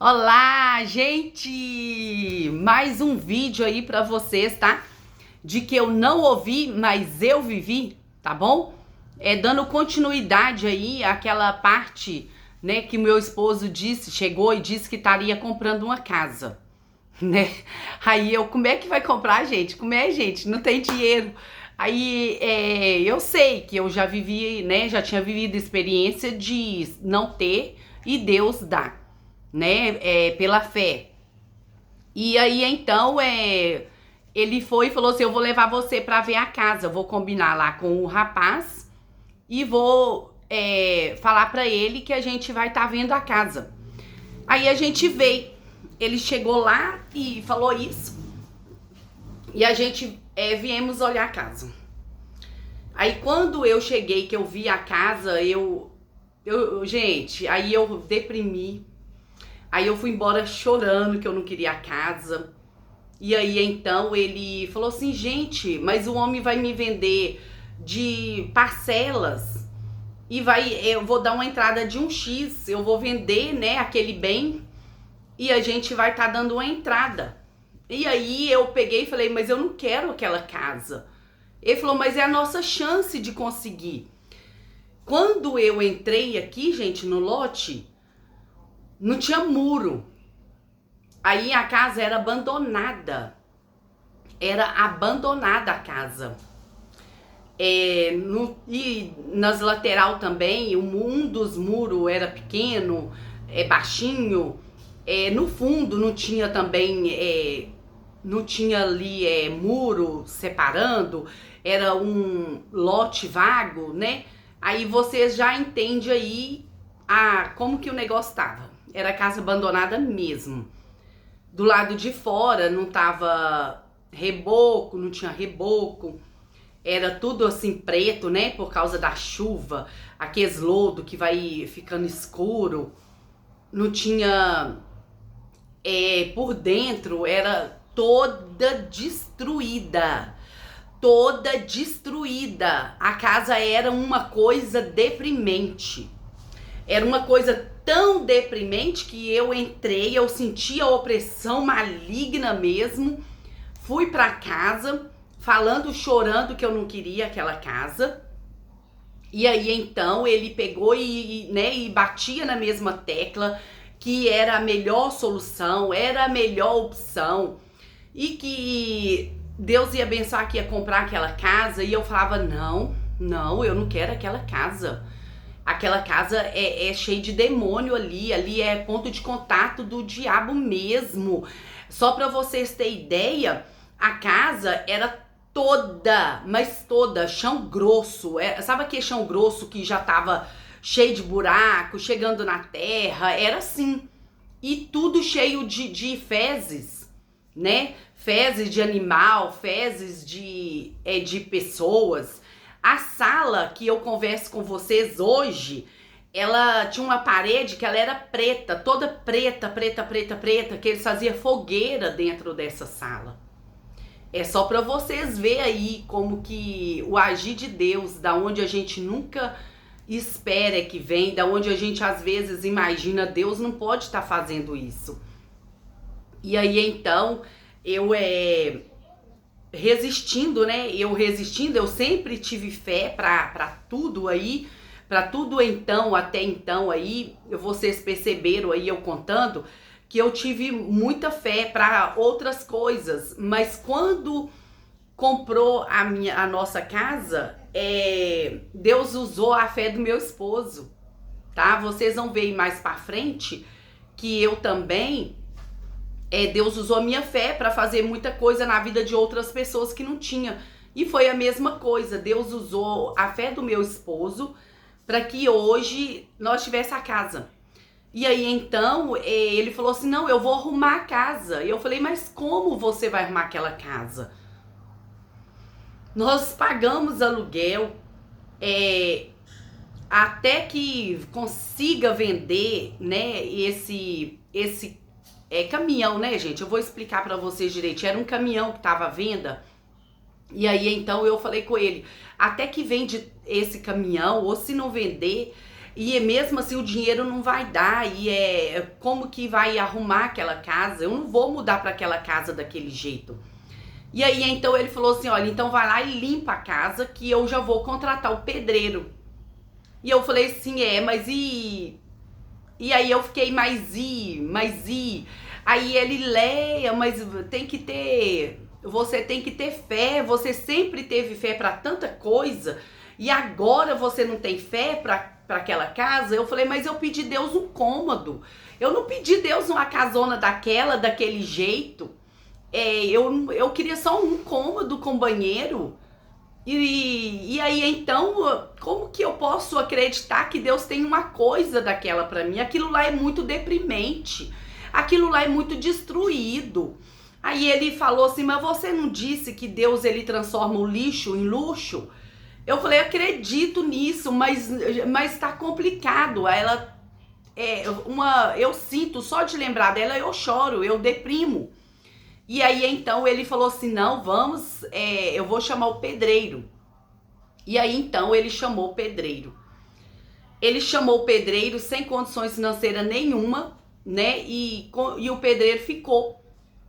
Olá, gente! Mais um vídeo aí pra vocês, tá? De que eu não ouvi, mas eu vivi, tá bom? Dando continuidade aí àquela parte, né, que o meu esposo chegou e disse que estaria comprando uma casa, né? Aí como é que vai comprar, gente? Como é, gente? Não tem dinheiro. Aí eu sei que eu já vivi, né? Já tinha vivido a experiência de não ter e Deus dá, né? Pela fé. E aí então ele foi e falou assim: eu vou levar você pra ver a casa, eu vou combinar lá com o rapaz e vou falar pra ele que a gente vai estar vendo a casa. Aí a gente veio, ele chegou lá e falou isso e a gente viemos olhar a casa. Aí quando eu cheguei, que eu vi a casa, gente, aí eu deprimi. Aí eu fui embora chorando que eu não queria a casa. E aí então ele falou assim: gente, mas o homem vai me vender de parcelas e eu vou dar uma entrada de 1x, eu vou vender, né, aquele bem e a gente vai estar dando uma entrada. E aí eu peguei e falei: mas eu não quero aquela casa. Ele falou: mas é a nossa chance de conseguir. Quando eu entrei aqui, gente, no lote, não tinha muro. Aí a casa era abandonada. Era abandonada a casa. E nas lateral também, um dos muros era pequeno, baixinho. No fundo não tinha também, não tinha ali muro separando. Era um lote vago, né? Aí vocês já entendem aí como que o negócio tava. Era casa abandonada mesmo. Do lado de fora não tava reboco, não tinha reboco. Era tudo assim preto, né? Por causa da chuva, aqueles lodo que vai ficando escuro. Não tinha... por dentro era toda destruída. Toda destruída. A casa era uma coisa deprimente. Era uma coisa tão deprimente que eu entrei, eu senti a opressão maligna mesmo. Fui pra casa, falando, chorando que eu não queria aquela casa. E aí então ele pegou e batia na mesma tecla que era a melhor solução, era a melhor opção. E que Deus ia abençoar, que ia comprar aquela casa. E eu falava: não, eu não quero aquela casa. Aquela casa é cheia de demônio ali é ponto de contato do diabo mesmo. Só pra vocês terem ideia, a casa era toda, mas toda, chão grosso. Sabe aquele chão grosso que já tava cheio de buraco, chegando na terra? Era assim. E tudo cheio de fezes, né? Fezes de animal, fezes de pessoas. A sala que eu converso com vocês hoje, ela tinha uma parede que ela era preta, toda preta, que eles faziam fogueira dentro dessa sala. É só para vocês verem aí como que o agir de Deus, da onde a gente nunca espera que vem, da onde a gente às vezes imagina, Deus não pode estar fazendo isso. E aí então, eu resistindo, né? Eu sempre tive fé pra tudo aí, pra tudo então, até então aí, vocês perceberam aí eu contando que eu tive muita fé para outras coisas, mas quando comprou a nossa casa, Deus usou a fé do meu esposo, tá? Vocês vão ver mais pra frente que eu também... Deus usou a minha fé para fazer muita coisa na vida de outras pessoas que não tinha. E foi a mesma coisa. Deus usou a fé do meu esposo para que hoje nós tivéssemos a casa. E aí então ele falou assim: não, eu vou arrumar a casa. E eu falei: mas como você vai arrumar aquela casa? Nós pagamos aluguel até que consiga vender, né, esse caminhão, né, gente? Eu vou explicar pra vocês direito. Era um caminhão que tava à venda. E aí, então, eu falei com ele: até que vende esse caminhão, ou se não vender, E mesmo assim o dinheiro não vai dar, e como que vai arrumar aquela casa? Eu não vou mudar para aquela casa daquele jeito. E aí então ele falou assim, olha, então vai lá e limpa a casa que eu já vou contratar o pedreiro. E eu falei assim, mas e... E aí eu fiquei, mas e... Aí ele, Leia, mas tem que ter... Você tem que ter fé, você sempre teve fé para tanta coisa, e agora você não tem fé para aquela casa? Eu falei, mas eu pedi Deus um cômodo. Eu não pedi Deus uma casona daquele jeito. Eu queria só um cômodo com banheiro. E aí então, como que eu posso acreditar que Deus tem uma coisa daquela pra mim? Aquilo lá é muito deprimente, aquilo lá é muito destruído. Aí ele falou assim, mas você não disse que Deus ele transforma o lixo em luxo? Eu falei, acredito nisso, mas tá complicado. Ela eu sinto, só de lembrar dela eu choro, eu deprimo. E aí então ele falou assim, não, vamos, eu vou chamar o pedreiro. E aí então ele chamou o pedreiro. Ele chamou o pedreiro sem condições financeiras nenhuma, né? E o pedreiro ficou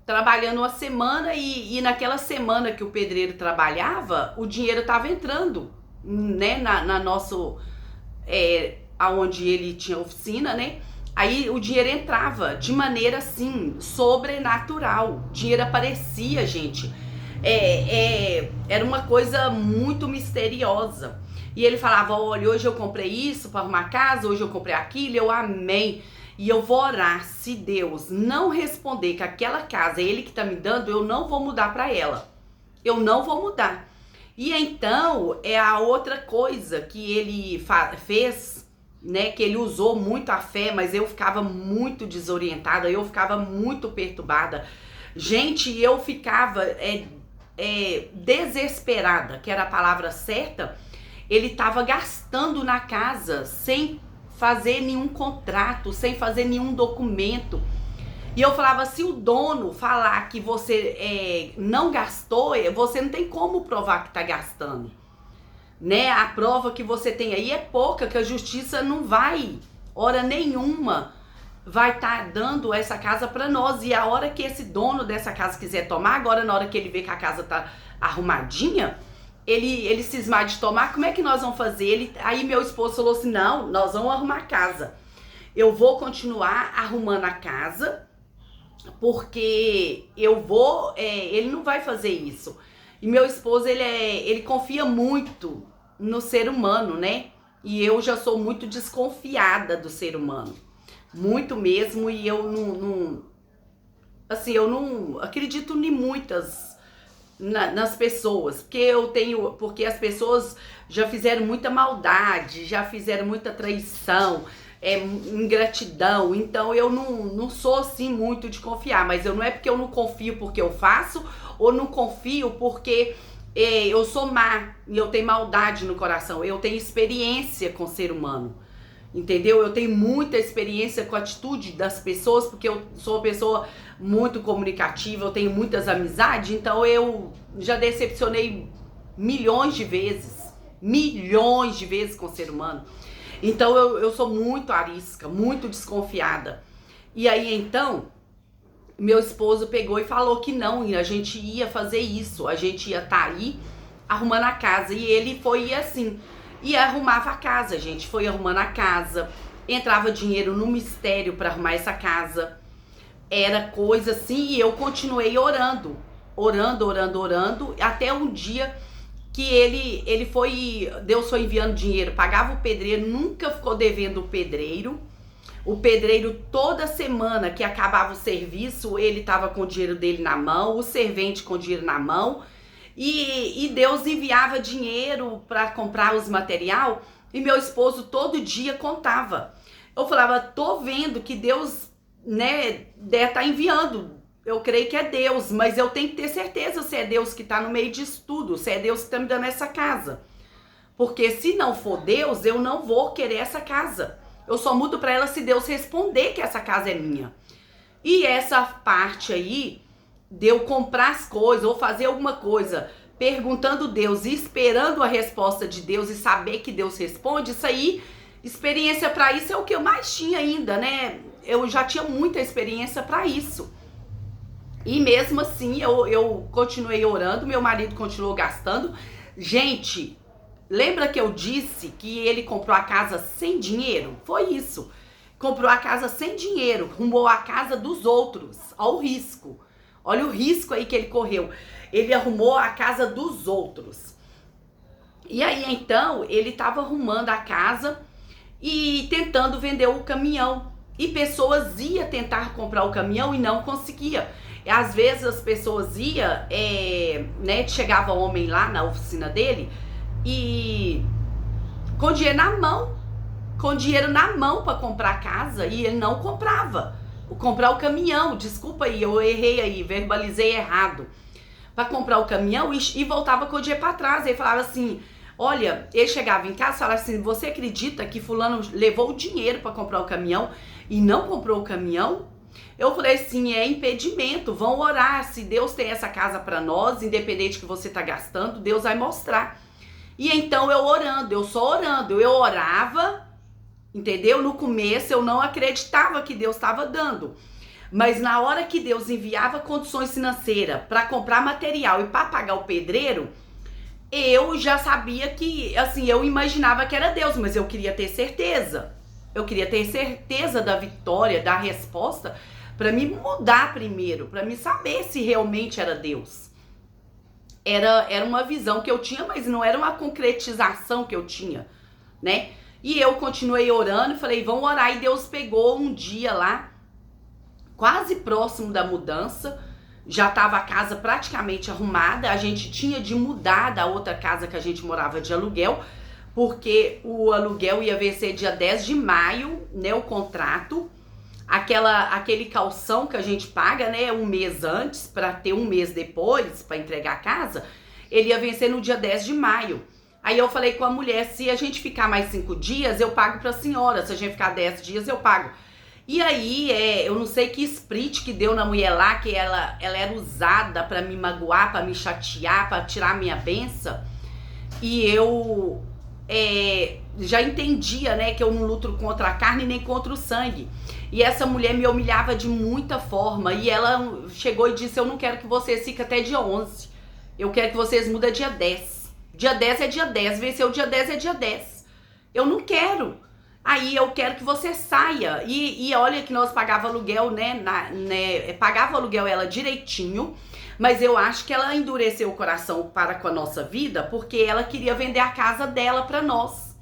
trabalhando uma semana, e naquela semana que o pedreiro trabalhava, o dinheiro estava entrando, né? Na nosso, aonde ele tinha oficina, né? Aí o dinheiro entrava de maneira assim, sobrenatural. O dinheiro aparecia, gente. Era uma coisa muito misteriosa. E ele falava, olha, hoje eu comprei isso para arrumar casa, hoje eu comprei aquilo, eu amei. E eu vou orar, se Deus não responder que aquela casa é Ele que tá me dando, eu não vou mudar para ela. Eu não vou mudar. E então, é a outra coisa que ele fez, né, que ele usou muito a fé, mas eu ficava muito desorientada, eu ficava muito perturbada. Gente, eu ficava desesperada, que era a palavra certa. Ele estava gastando na casa sem fazer nenhum contrato, sem fazer nenhum documento. E eu falava, se o dono falar que você não gastou, você não tem como provar que está gastando. Né? A prova que você tem aí é pouca, que a justiça não vai, hora nenhuma, vai estar dando essa casa para nós. E a hora que esse dono dessa casa quiser tomar, agora na hora que ele vê que a casa tá arrumadinha, ele cismar de tomar, como é que nós vamos fazer? Aí meu esposo falou assim, não, nós vamos arrumar a casa. Eu vou continuar arrumando a casa, porque ele não vai fazer isso. E meu esposo, ele confia muito no ser humano, né? E eu já sou muito desconfiada do ser humano. Muito mesmo, e eu eu não acredito em muitas nas pessoas, porque as pessoas já fizeram muita maldade, já fizeram muita traição, ingratidão. Então eu não sou assim muito de confiar, mas não é porque eu não confio porque eu faço, ou não confio porque eu sou má e eu tenho maldade no coração. Eu tenho experiência com o ser humano, entendeu? Eu tenho muita experiência com a atitude das pessoas, porque eu sou uma pessoa muito comunicativa, eu tenho muitas amizades, então eu já decepcionei milhões de vezes com o ser humano. Então eu sou muito arisca, muito desconfiada. E aí então, meu esposo pegou e falou que não, a gente ia fazer isso, a gente ia estar aí arrumando a casa. E ele foi assim, e arrumava a casa, gente, foi arrumando a casa, entrava dinheiro no mistério para arrumar essa casa. Era coisa assim, e eu continuei orando, até um dia que Deus foi enviando dinheiro, pagava o pedreiro, nunca ficou devendo o pedreiro. O pedreiro, toda semana que acabava o serviço, ele estava com o dinheiro dele na mão, o servente com o dinheiro na mão, e Deus enviava dinheiro para comprar os material, e meu esposo todo dia contava. Eu falava, tô vendo que Deus, né, deve estar enviando. Eu creio que é Deus, mas eu tenho que ter certeza se é Deus que está no meio disso tudo, se é Deus que está me dando essa casa. Porque se não for Deus, eu não vou querer essa casa. Eu só mudo para ela se Deus responder que essa casa é minha. E essa parte aí, de eu comprar as coisas ou fazer alguma coisa, perguntando a Deus e esperando a resposta de Deus e saber que Deus responde, isso aí Experiência para isso é o que eu mais tinha ainda, né? Eu já tinha muita experiência para isso. E mesmo assim, eu continuei orando, meu marido continuou gastando. Gente, lembra que eu disse que ele comprou a casa sem dinheiro? Foi isso. Comprou a casa sem dinheiro, arrumou a casa dos outros. Olha o risco. Olha o risco aí que ele correu. Ele arrumou a casa dos outros. E aí, então, ele estava arrumando a casa e tentando vender o caminhão. E pessoas iam tentar comprar o caminhão e não conseguia. Às vezes as pessoas iam, né, chegava homem lá na oficina dele e com dinheiro na mão para comprar a casa, e ele não comprava. Comprar o caminhão, desculpa aí, eu errei aí, verbalizei errado. Para comprar o caminhão e voltava com o dinheiro para trás. Ele falava assim, olha, ele chegava em casa e falava assim, você acredita que fulano levou o dinheiro para comprar o caminhão e não comprou o caminhão? Eu falei assim, é impedimento, vão orar, se Deus tem essa casa para nós, independente que você tá gastando, Deus vai mostrar. E então eu orava, entendeu? No começo eu não acreditava que Deus estava dando, mas na hora que Deus enviava condições financeiras para comprar material e para pagar o pedreiro, eu já sabia que, assim, eu imaginava que era Deus, mas eu queria ter certeza. Eu queria ter certeza da vitória, da resposta, para me mudar primeiro, para me saber se realmente era Deus. Era uma visão que eu tinha, mas não era uma concretização que eu tinha, né? E eu continuei orando e falei, vamos orar. E Deus pegou um dia lá, quase próximo da mudança, já estava a casa praticamente arrumada, a gente tinha de mudar da outra casa que a gente morava de aluguel, porque o aluguel ia vencer dia 10 de maio, né, o contrato, aquele calção que a gente paga, né, um mês antes, para ter um mês depois, para entregar a casa, ele ia vencer no dia 10 de maio. Aí eu falei com a mulher, se a gente ficar mais 5 dias, eu pago para a senhora, se a gente ficar 10 dias, eu pago. E aí, eu não sei que esprit que deu na mulher lá, que ela era usada para me magoar, para me chatear, para tirar a minha benção, e eu... já entendia, né, que eu não luto contra a carne nem contra o sangue. E essa mulher me humilhava de muita forma. E ela chegou e disse, eu não quero que vocês fiquem até dia 11. Eu quero que vocês mudem dia 10. Dia 10 é dia 10. Venceu dia 10 é dia 10. Eu não quero. Aí eu quero que você saia. E olha que nós pagava aluguel, né, pagava aluguel ela direitinho. Mas eu acho que ela endureceu o coração para com a nossa vida, porque ela queria vender a casa dela para nós,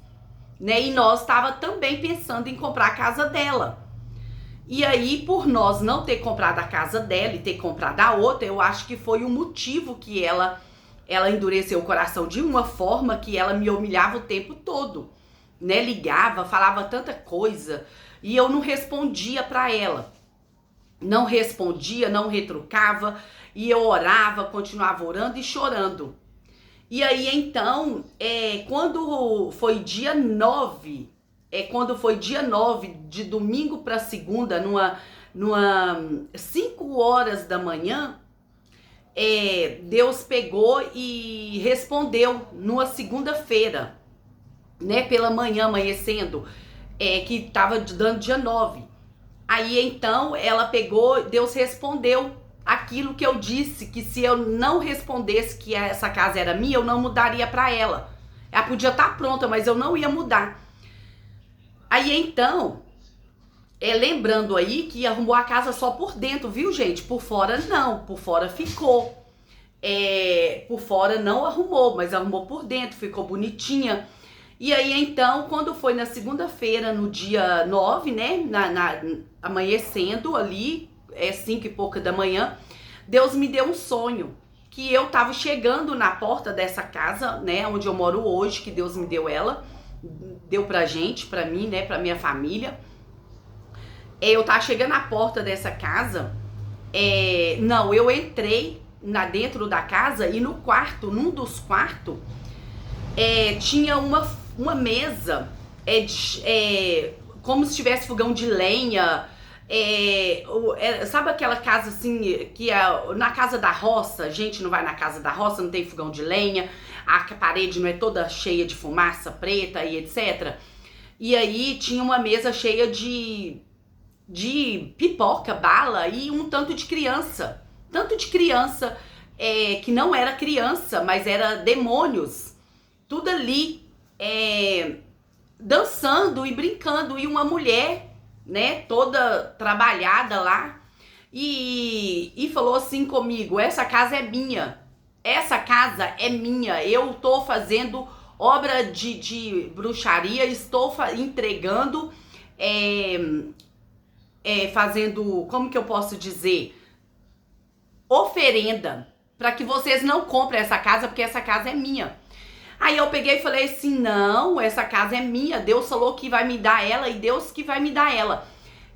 né? E nós estava também pensando em comprar a casa dela. E aí, por nós não ter comprado a casa dela e ter comprado a outra, eu acho que foi o motivo que ela endureceu o coração de uma forma que ela me humilhava o tempo todo, né? Ligava, falava tanta coisa e eu não respondia para ela. Não respondia, não retrucava, e eu orava, continuava orando e chorando. E aí então, quando foi dia 9, de domingo para segunda, numa 5 horas da manhã, Deus pegou e respondeu numa segunda-feira, né, pela manhã amanhecendo, que estava dando dia 9. Aí então ela pegou, Deus respondeu aquilo que eu disse, que se eu não respondesse que essa casa era minha, eu não mudaria para ela. Ela podia estar pronta, mas eu não ia mudar. Aí então, lembrando aí que arrumou a casa só por dentro, viu, gente? Por fora não, por fora ficou. Por fora não arrumou, mas arrumou por dentro, ficou bonitinha. E aí então, quando foi na segunda-feira, no dia 9, né, amanhecendo ali, 5 e pouca da manhã, Deus me deu um sonho, que eu tava chegando na porta dessa casa, né, onde eu moro hoje, que Deus me deu ela, deu pra gente, pra mim, né, pra minha família. Eu tava chegando na porta dessa casa, eu entrei dentro da casa e no quarto, num dos quartos, tinha uma mesa, como se tivesse fogão de lenha, sabe aquela casa assim, que na casa da roça, a gente não vai na casa da roça, não tem fogão de lenha, a parede não é toda cheia de fumaça preta e etc. E aí tinha uma mesa cheia de pipoca, bala e um tanto de criança. Tanto de criança que não era criança, mas era demônios. Tudo ali dançando e brincando. E uma mulher, né, toda trabalhada lá. E falou assim comigo: essa casa é minha. Essa casa é minha. Eu tô fazendo obra de bruxaria, estou entregando, fazendo, como que eu posso dizer? Oferenda, para que vocês não comprem essa casa, porque essa casa é minha. Aí eu peguei e falei assim: não, essa casa é minha, Deus falou que vai me dar ela e Deus que vai me dar ela.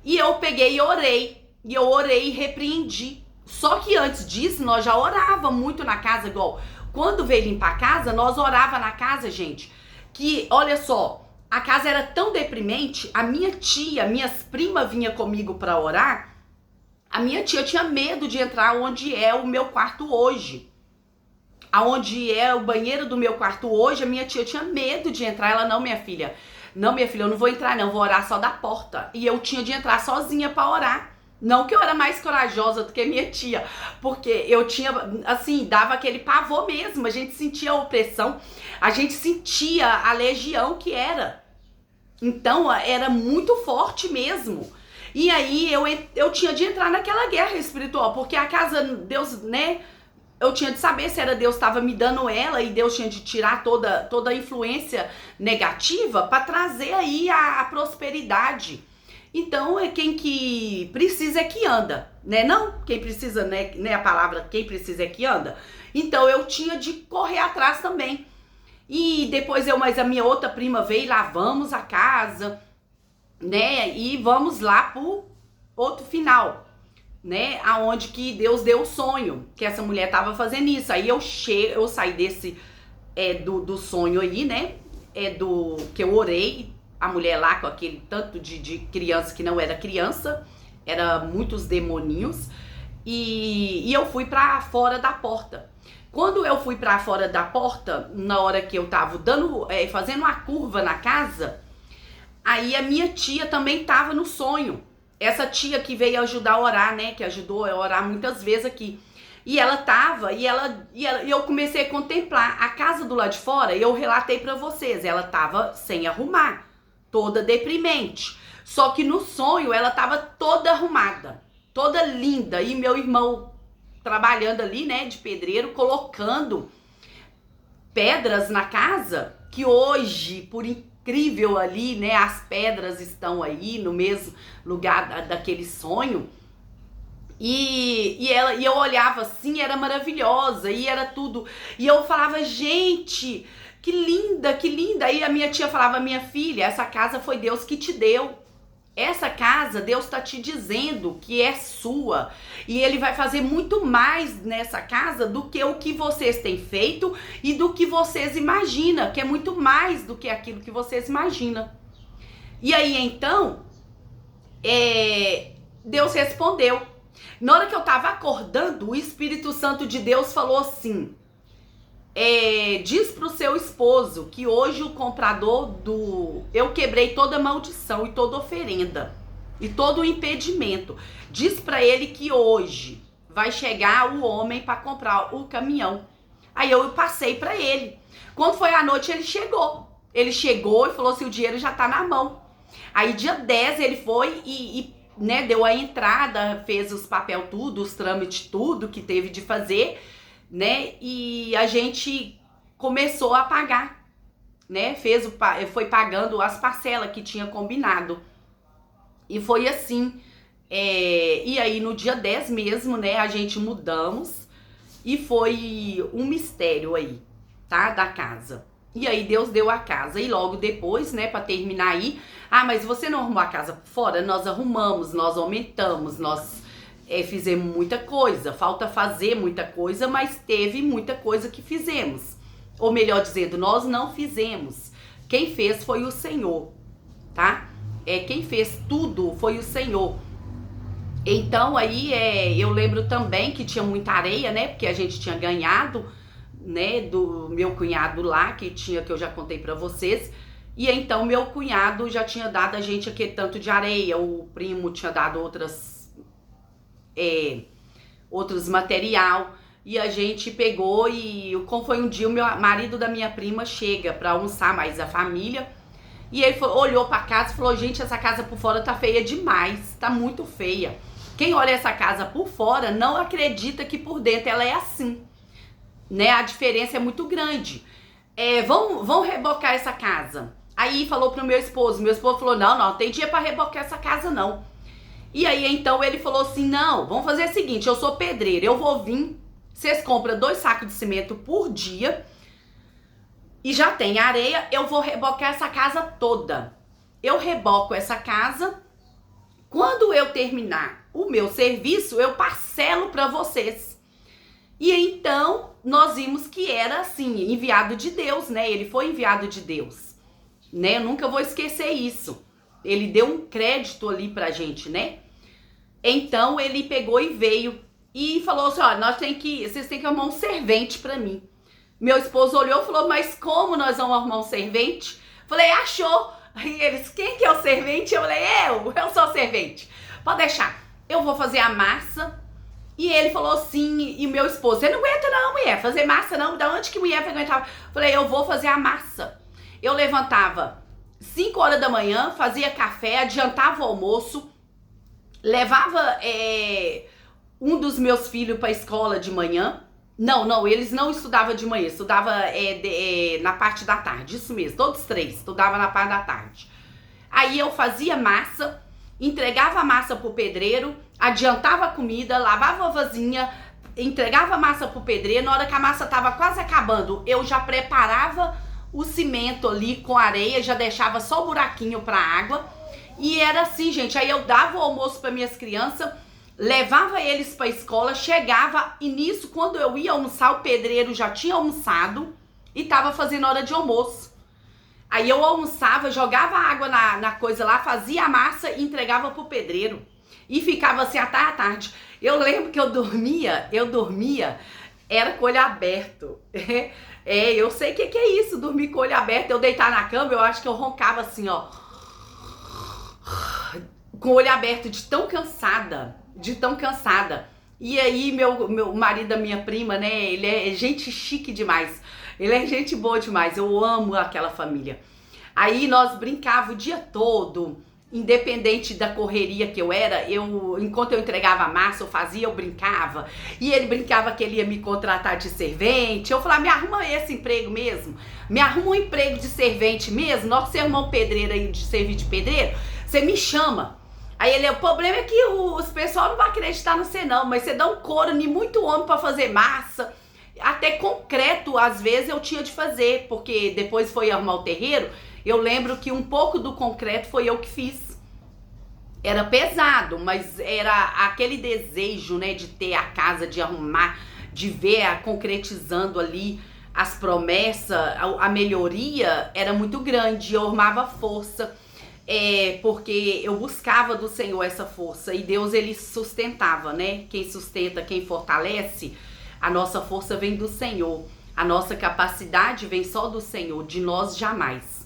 E eu peguei e orei e repreendi. Só que antes disso, nós já orava muito na casa, igual quando veio limpar a casa, nós orava na casa, gente, que, olha só, a casa era tão deprimente, a minha tia, minhas primas vinham comigo para orar, a minha tia tinha medo de entrar onde é o meu quarto hoje. Aonde é o banheiro do meu quarto hoje, a minha tia tinha medo de entrar. Ela: não, minha filha, eu não vou entrar não, vou orar só da porta. E eu tinha de entrar sozinha para orar. Não que eu era mais corajosa do que minha tia, porque eu tinha, assim, dava aquele pavor mesmo. A gente sentia a opressão, a gente sentia a legião que era. Então, era muito forte mesmo. E aí, eu tinha de entrar naquela guerra espiritual, porque a casa, Deus, né, eu tinha de saber se era Deus que estava me dando ela, e Deus tinha de tirar toda a influência negativa para trazer aí a prosperidade. Então, quem que precisa é que anda, né? Não, quem precisa, né? A palavra quem precisa é que anda. Então, eu tinha de correr atrás também. E depois mas a minha outra prima veio e lavamos a casa, né? E vamos lá pro outro final, né? Aonde que Deus deu o sonho, que essa mulher tava fazendo isso. Aí eu saí desse, do sonho aí, né? Do que eu orei, a mulher lá com aquele tanto de criança que não era criança, era muitos demoninhos, e eu fui pra fora da porta. Quando eu fui pra fora da porta, na hora que eu tava fazendo uma curva na casa, aí a minha tia também tava no sonho. Essa tia que veio ajudar a orar, né, que ajudou a orar muitas vezes aqui. E ela tava, e eu comecei a contemplar a casa do lado de fora, e eu relatei pra vocês, ela tava sem arrumar, toda deprimente. Só que no sonho ela tava toda arrumada, toda linda. E meu irmão trabalhando ali, né, de pedreiro, colocando pedras na casa, que hoje, por incrível ali, né, as pedras estão aí no mesmo lugar daquele sonho. E eu olhava assim, era maravilhosa, e era tudo. E eu falava: gente, que linda, que linda. Aí a minha tia falava: minha filha, essa casa foi Deus que te deu. Essa casa, Deus está te dizendo que é sua. E Ele vai fazer muito mais nessa casa do que o que vocês têm feito e do que vocês imaginam, que é muito mais do que aquilo que vocês imaginam. E aí, então, Deus respondeu. Na hora que eu estava acordando, o Espírito Santo de Deus falou assim: diz pro seu esposo que hoje o comprador eu quebrei toda maldição e toda oferenda e todo o impedimento. Diz pra ele que hoje vai chegar o homem para comprar o caminhão. Aí eu passei pra ele. Quando foi à noite, ele chegou. Ele chegou e falou assim: o dinheiro já tá na mão. Aí dia 10 ele foi né, deu a entrada, fez os papel tudo, os trâmites tudo que teve de fazer, né? E a gente começou a pagar, né? Foi pagando as parcelas que tinha combinado. E foi assim. E aí no dia 10 mesmo, né, a gente mudamos e foi um mistério aí, tá? Da casa. E aí Deus deu a casa. E logo depois, né, pra terminar aí: mas você não arrumou a casa por fora? Nós arrumamos, nós aumentamos, nós fizemos muita coisa. Falta fazer muita coisa, mas teve muita coisa que fizemos. Ou melhor dizendo, nós não fizemos. Quem fez foi o Senhor, tá? Quem fez tudo foi o Senhor. Então aí eu lembro também que tinha muita areia, né? Porque a gente tinha ganhado, né, do meu cunhado lá, que eu já contei pra vocês. E então meu cunhado já tinha dado a gente aquele tanto de areia, o primo tinha dado outros material. E a gente pegou e, como foi um dia, o marido da minha prima chega pra almoçar, mais a família. E ele olhou pra casa e falou, gente, essa casa por fora tá feia demais, tá muito feia. Quem olha essa casa por fora não acredita que por dentro ela é assim, né? A diferença é muito grande. Vão rebocar essa casa. Aí falou pro meu esposo falou, não tem dia pra rebocar essa casa não. E aí então ele falou assim, não, vamos fazer o seguinte, eu sou pedreiro, eu vou vir, vocês compram 2 sacos de cimento por dia e já tem areia, eu vou rebocar essa casa toda. Eu reboco essa casa, quando eu terminar o meu serviço, eu parcelo para vocês. E então nós vimos que era assim, enviado de Deus, né? Ele foi enviado de Deus, né? Eu nunca vou esquecer isso. Ele deu um crédito ali pra gente, né? Então ele pegou e veio e falou assim, olha, vocês têm que arrumar um servente pra mim. Meu esposo olhou e falou, mas como nós vamos arrumar um servente? Falei, achou. E eles, quem que é o servente? Eu falei, eu sou o servente. Pode deixar, eu vou fazer a massa. E ele falou assim, e meu esposo, você não aguenta não, mulher, fazer massa não, da onde que mulher vai aguentar? Falei, eu vou fazer a massa. Eu levantava 5 horas da manhã, fazia café, adiantava o almoço, levava um dos meus filhos para a escola de manhã. Não, eles não estudavam de manhã, estudavam na parte da tarde, isso mesmo, todos 3 estudavam na parte da tarde. Aí eu fazia massa, entregava a massa pro pedreiro, adiantava a comida, lavava a vasilha, entregava a massa pro pedreiro. Na hora que a massa tava quase acabando, eu já preparava o cimento ali com areia, já deixava só o buraquinho pra água. E era assim, gente, aí eu dava o almoço para minhas crianças, levava eles pra escola, chegava, e nisso, quando eu ia almoçar, o pedreiro já tinha almoçado e tava fazendo hora de almoço. Aí eu almoçava, jogava água na coisa lá, fazia a massa e entregava pro pedreiro. E ficava assim até a tarde. Eu lembro que eu dormia, era com o olho aberto. Eu sei o que é isso, dormir com o olho aberto. Eu deitar na cama, eu acho que eu roncava assim, ó. Com o olho aberto, de tão cansada. E aí, meu marido da minha prima, né, ele é gente chique demais. Ele é gente boa demais, eu amo aquela família. Aí nós brincava o dia todo, independente da correria que eu era, enquanto eu entregava a massa, eu brincava. E ele brincava que ele ia me contratar de servente. Eu falava, me arruma esse emprego mesmo? Me arruma um emprego de servente mesmo? Nós, você arrumar um pedreiro aí, de servir de pedreiro, você me chama. Aí ele, o problema é que os pessoal não vai acreditar no você não, mas você dá um couro em muito homem pra fazer massa. Até concreto, às vezes, eu tinha de fazer, porque depois foi arrumar o terreiro. Eu lembro que um pouco do concreto foi eu que fiz. Era pesado, mas era aquele desejo, né, de ter a casa, de arrumar, de ver concretizando ali as promessas, a melhoria era muito grande. Eu arrumava força, porque eu buscava do Senhor essa força, e Deus, ele sustentava, né? Quem sustenta, quem fortalece, a nossa força vem do Senhor. A nossa capacidade vem só do Senhor, de nós jamais.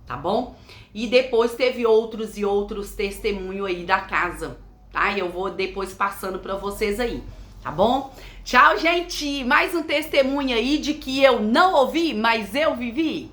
Tá bom? E depois teve outros e outros testemunhos aí da casa, tá? E eu vou depois passando pra vocês aí, tá bom? Tchau, gente! Mais um testemunho aí de que eu não ouvi, mas eu vivi.